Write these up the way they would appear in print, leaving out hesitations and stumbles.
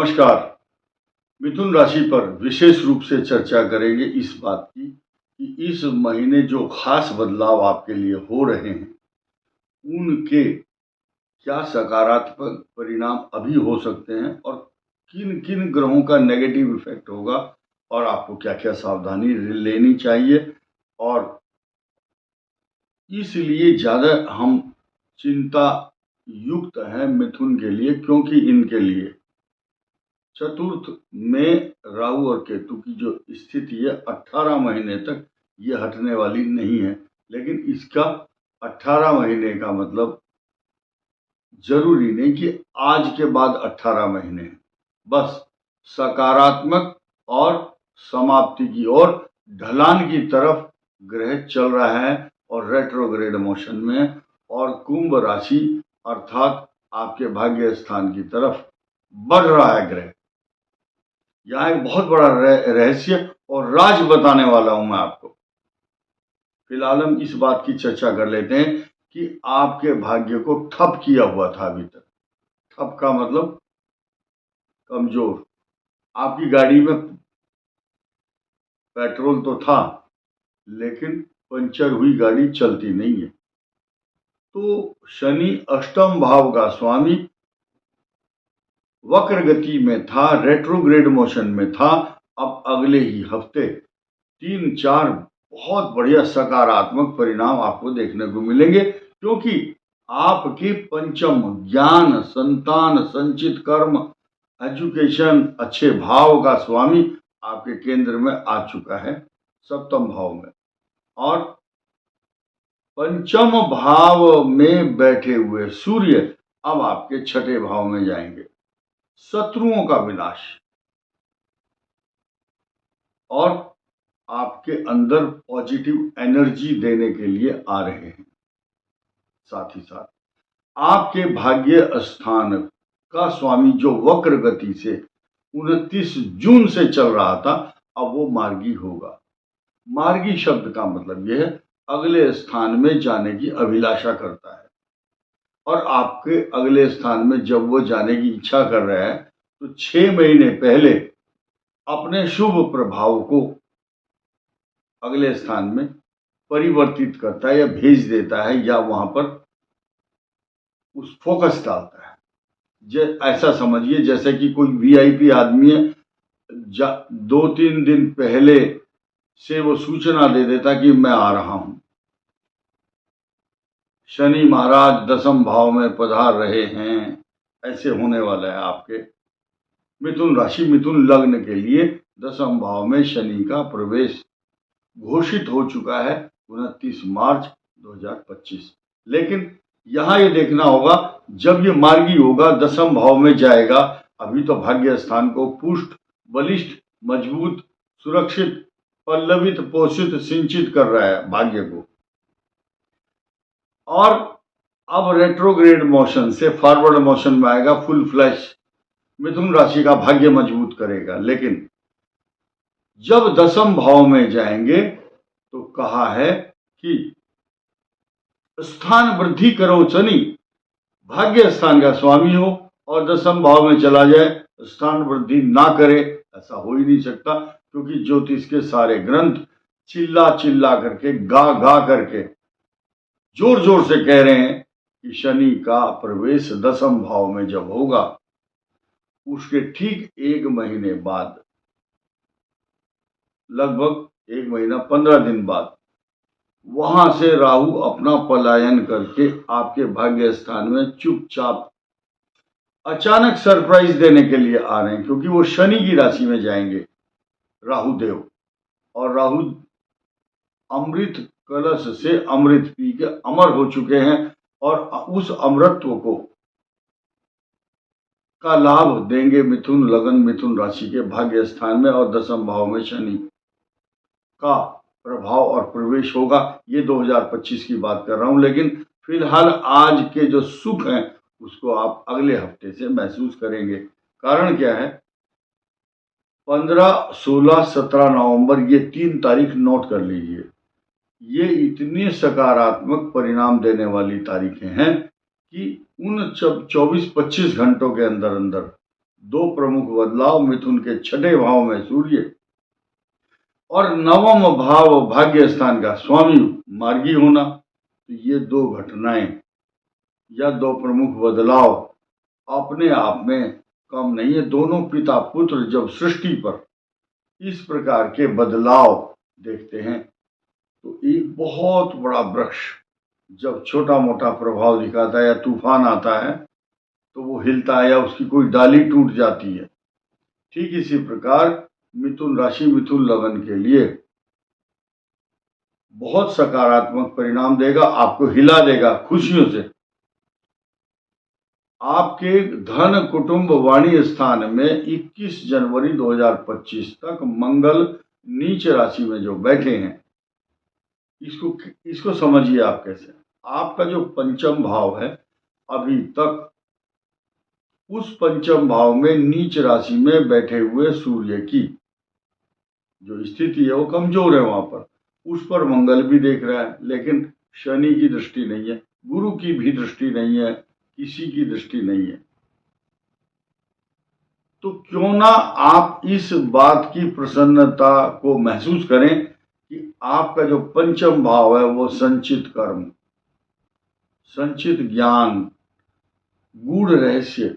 नमस्कार। मिथुन राशि पर विशेष रूप से चर्चा करेंगे इस बात की कि इस महीने जो खास बदलाव आपके लिए हो रहे हैं उनके क्या सकारात्मक परिणाम अभी हो सकते हैं और किन किन ग्रहों का नेगेटिव इफेक्ट होगा और आपको क्या क्या सावधानी लेनी चाहिए। और इसलिए ज़्यादा हम चिंता युक्त हैं मिथुन के लिए, क्योंकि इनके लिए चतुर्थ में राहु और केतु की जो स्थिति है 18 महीने तक ये हटने वाली नहीं है। लेकिन इसका 18 महीने का मतलब जरूरी नहीं कि आज के बाद 18 महीने, बस सकारात्मक और समाप्ति की ओर ढलान की तरफ ग्रह चल रहा है और रेट्रोग्रेड मोशन में, और कुंभ राशि अर्थात आपके भाग्य स्थान की तरफ बढ़ रहा है ग्रह। यहाँ एक बहुत बड़ा रहस्य और राज बताने वाला हूं मैं आपको। फिलहाल हम इस बात की चर्चा कर लेते हैं कि आपके भाग्य को ठप किया हुआ था अभी तक। ठप का मतलब कमजोर। आपकी गाड़ी में पेट्रोल तो था लेकिन पंचर हुई गाड़ी चलती नहीं है। तो शनि अष्टम भाव का स्वामी वक्र गति में था, रेट्रोग्रेड मोशन में था। अब अगले ही हफ्ते 3-4 बहुत बढ़िया सकारात्मक परिणाम आपको देखने को मिलेंगे, क्योंकि आपके पंचम ज्ञान, संतान, संचित कर्म, एजुकेशन, अच्छे भाव का स्वामी आपके केंद्र में आ चुका है, सप्तम भाव में। और पंचम भाव में बैठे हुए सूर्य अब आपके छठे भाव में जाएंगे। शत्रुओं का विनाश और आपके अंदर पॉजिटिव एनर्जी देने के लिए आ रहे हैं। साथ ही साथ आपके भाग्य स्थान का स्वामी जो वक्र गति से 29 जून से चल रहा था, अब वो मार्गी होगा। मार्गी शब्द का मतलब यह है अगले स्थान में जाने की अभिलाषा करता है। और आपके अगले स्थान में जब वो जाने की इच्छा कर रहा है तो 6 महीने पहले अपने शुभ प्रभाव को अगले स्थान में परिवर्तित करता है या भेज देता है या वहां पर उस फोकस डालता है। ऐसा समझिए जैसे कि कोई वीआईपी आदमी है, 2-3 दिन पहले से वो सूचना दे देता कि मैं आ रहा हूं। शनि महाराज 10म भाव में पधार रहे हैं, ऐसे होने वाला है आपके मिथुन राशि मिथुन लग्न के लिए। 10म भाव में शनि का प्रवेश घोषित हो चुका है 29 मार्च 2025। लेकिन यहां ये देखना होगा जब ये मार्गी होगा, 10म भाव में जाएगा, अभी तो भाग्य स्थान को पुष्ट, बलिष्ठ, मजबूत, सुरक्षित, पल्लवित, पोषित, सिंचित कर रहा है भाग्य को। और अब रेट्रोग्रेड मोशन से फॉरवर्ड मोशन में आएगा, फुल फ्लैश मिथुन राशि का भाग्य मजबूत करेगा। लेकिन जब 10म भाव में जाएंगे तो कहा है कि स्थान वृद्धि करो शनि, भाग्य स्थान का स्वामी हो और 10म भाव में चला जाए, स्थान वृद्धि ना करे, ऐसा हो ही नहीं सकता। क्योंकि ज्योतिष के सारे ग्रंथ चिल्ला चिल्ला करके, गा गा करके, जोर जोर से कह रहे हैं कि शनि का प्रवेश 10म भाव में जब होगा, उसके ठीक 1 महीने बाद, लगभग 1 महीना 15 दिन बाद, वहां से राहु अपना पलायन करके आपके भाग्य स्थान में चुपचाप अचानक सरप्राइज देने के लिए आ रहे हैं। क्योंकि वो शनि की राशि में जाएंगे राहु देव, और राहु अमृत कलश से अमृत पी के अमर हो चुके हैं और उस अमरत्व को का लाभ देंगे मिथुन लगन मिथुन राशि के भाग्य स्थान में। और 10म भाव में शनि का प्रभाव और प्रवेश होगा। ये 2025 की बात कर रहा हूं, लेकिन फिलहाल आज के जो सुख हैं उसको आप अगले हफ्ते से महसूस करेंगे। कारण क्या है, 15, 16, 17 नवंबर, ये 3 तारीख नोट कर लीजिए। ये इतनी सकारात्मक परिणाम देने वाली तारीखें हैं कि उन 24-25 घंटों के अंदर अंदर दो प्रमुख बदलाव, मिथुन के छठे भाव में सूर्य और नवम भाव भाग्य स्थान का स्वामी मार्गी होना। तो ये दो घटनाएं या दो प्रमुख बदलाव अपने आप में कम नहीं है। दोनों पिता पुत्र जब सृष्टि पर इस प्रकार के बदलाव देखते हैं तो एक बहुत बड़ा वृक्ष जब छोटा मोटा प्रभाव दिखाता है या तूफान आता है तो वो हिलता है या उसकी कोई डाली टूट जाती है। ठीक इसी प्रकार मिथुन राशि मिथुन लगन के लिए बहुत सकारात्मक परिणाम देगा, आपको हिला देगा खुशियों से। आपके धन कुटुंब वाणी स्थान में 21 जनवरी 2025 तक मंगल नीच राशि में जो बैठे हैं, इसको समझिए आप कैसे। आपका जो पंचम भाव है अभी तक उस पंचम भाव में नीच राशि में बैठे हुए सूर्य की जो स्थिति है वो कमजोर है, वहां पर उस पर मंगल भी देख रहा है लेकिन शनि की दृष्टि नहीं है, गुरु की भी दृष्टि नहीं है, किसी की दृष्टि नहीं है। तो क्यों ना आप इस बात की प्रसन्नता को महसूस करें कि आपका जो पंचम भाव है वो संचित कर्म, संचित ज्ञान, गूढ़ रहस्य,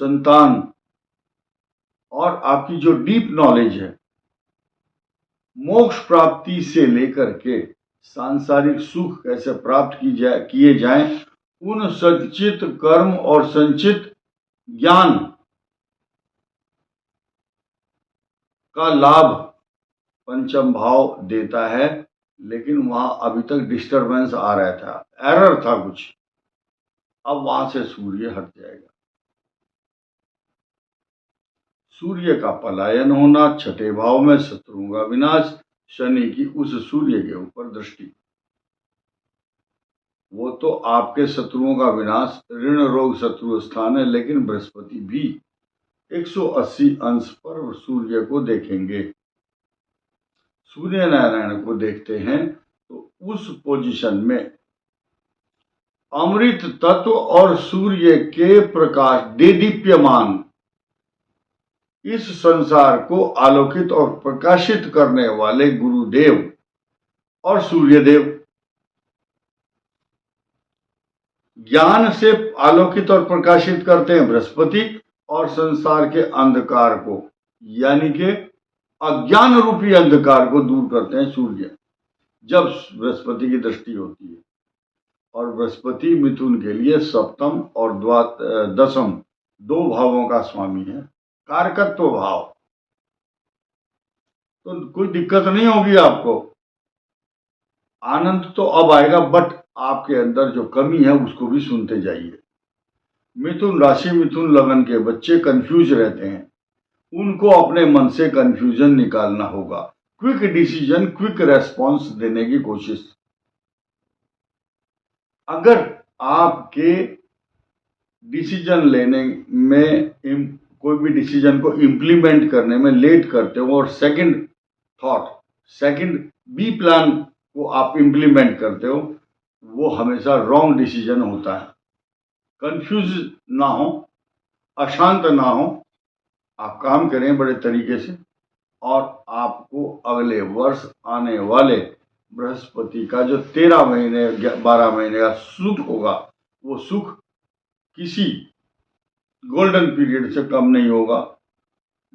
संतान और आपकी जो डीप नॉलेज है, मोक्ष प्राप्ति से लेकर के सांसारिक सुख कैसे प्राप्त किए जाएं, उन संचित कर्म और संचित ज्ञान का लाभ पंचम भाव देता है। लेकिन वहां अभी तक डिस्टरबेंस आ रहा था, एरर था कुछ, अब वहां से सूर्य हट जाएगा। सूर्य का पलायन होना, छठे भाव में शत्रुओं का विनाश, शनि की उस सूर्य के ऊपर दृष्टि, वो तो आपके शत्रुओं का विनाश ऋण रोग शत्रु स्थान है, लेकिन बृहस्पति भी 180 अंश पर सूर्य को देखेंगे। सूर्य नारायण को देखते हैं तो उस पोजीशन में अमृत तत्व और सूर्य के प्रकाश देदीप्यमान इस संसार को आलोकित और प्रकाशित करने वाले गुरुदेव और सूर्यदेव, ज्ञान से आलोकित और प्रकाशित करते हैं बृहस्पति और संसार के अंधकार को यानी कि अज्ञान रूपी अंधकार को दूर करते हैं सूर्य, जब बृहस्पति की दृष्टि होती है। और बृहस्पति मिथुन के लिए सप्तम और दशम दो भावों का स्वामी है, कारकत्व भाव। तो कोई दिक्कत नहीं होगी आपको, आनंद तो अब आएगा, बट आपके अंदर जो कमी है उसको भी सुनते जाइए। मिथुन राशि मिथुन लगन के बच्चे कंफ्यूज रहते हैं, उनको अपने मन से कंफ्यूजन निकालना होगा, क्विक डिसीजन क्विक रेस्पॉन्स देने की कोशिश। अगर आपके डिसीजन लेने में कोई भी डिसीजन को इंप्लीमेंट करने में लेट करते हो और second thought, second B plan को आप इंप्लीमेंट करते हो, वो हमेशा रॉन्ग डिसीजन होता है। कंफ्यूज ना हो, अशांत ना हो, आप काम करें बड़े तरीके से और आपको अगले वर्ष आने वाले बृहस्पति का जो 13 महीने 12 महीने का सुख होगा, वो सुख किसी गोल्डन पीरियड से कम नहीं होगा।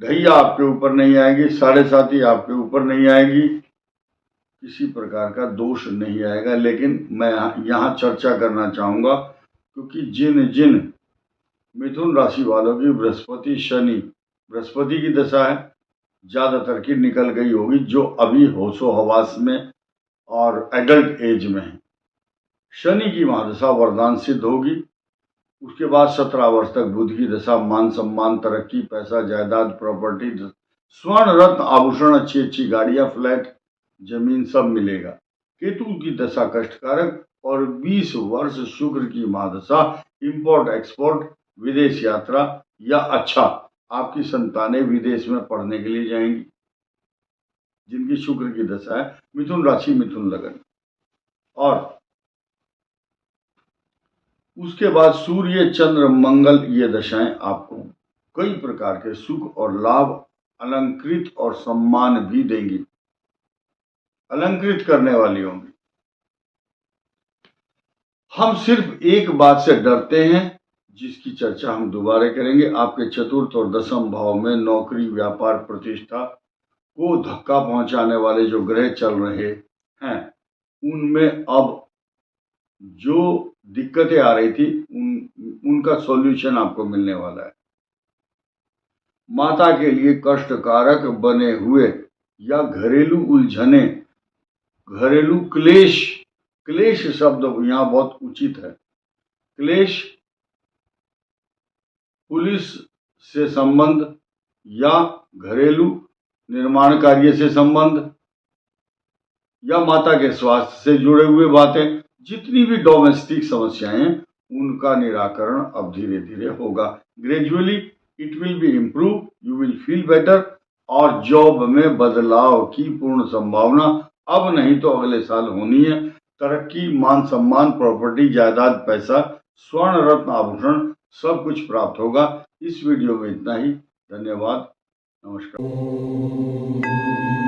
ढैया आपके ऊपर नहीं आएगी, 7.5 आपके ऊपर नहीं आएगी, किसी प्रकार का दोष नहीं आएगा। लेकिन मैं यहाँ चर्चा करना चाहूँगा क्योंकि जिन जिन मिथुन राशि वालों की बृहस्पति शनि, बृहस्पति की दशा है, ज़्यादातर की निकल गई होगी जो अभी होशो हवास में और एडल्ट एज में है। शनि की महादशा वरदान सिद्ध होगी, उसके बाद 17 वर्ष तक बुध की दशा, मान सम्मान तरक्की पैसा जायदाद प्रॉपर्टी स्वर्ण रत्न आभूषण अच्छी अच्छी गाड़ियां फ्लैट जमीन सब मिलेगा। केतु की दशा कष्टकारक और 20 वर्ष शुक्र की महादशा इंपोर्ट एक्सपोर्ट विदेश यात्रा या अच्छा आपकी संतानें विदेश में पढ़ने के लिए जाएंगी जिनकी शुक्र की दशा है। मिथुन राशि मिथुन लगन और उसके बाद सूर्य चंद्र मंगल ये दशाएं आपको कई प्रकार के सुख और लाभ अलंकृत और सम्मान भी देंगी, अलंकृत करने वाली होंगी। हम सिर्फ एक बात से डरते हैं, जिसकी चर्चा हम दोबारा करेंगे। आपके चतुर्थ और दसम भाव में नौकरी, व्यापार, प्रतिष्ठा को धक्का पहुंचाने वाले जो ग्रह चल रहे हैं, उनमें अब जो दिक्कतें आ रही थी उनका सॉल्यूशन आपको मिलने वाला है। माता के लिए कष्टकारक बने हुए या घरेलू उलझने, घरेलू क्लेश, क्लेश शब्द यहां बहुत उचित है। क्लेश, पुलिस से संबंध या घरेलू निर्माण कार्य से संबंध या माता के स्वास्थ्य से जुड़े हुए बातें, जितनी भी डोमेस्टिक समस्याएं हैं उनका निराकरण अब धीरे धीरे होगा। Gradually it will be improve, you will feel better. और जॉब में बदलाव की पूर्ण संभावना अब नहीं तो अगले साल होनी है। तरक्की, मान सम्मान, प्रॉपर्टी, जायदाद, पैसा, स्वर्ण, रत्न, आभूषण सब कुछ प्राप्त होगा। इस वीडियो में इतना ही। धन्यवाद, नमस्कार।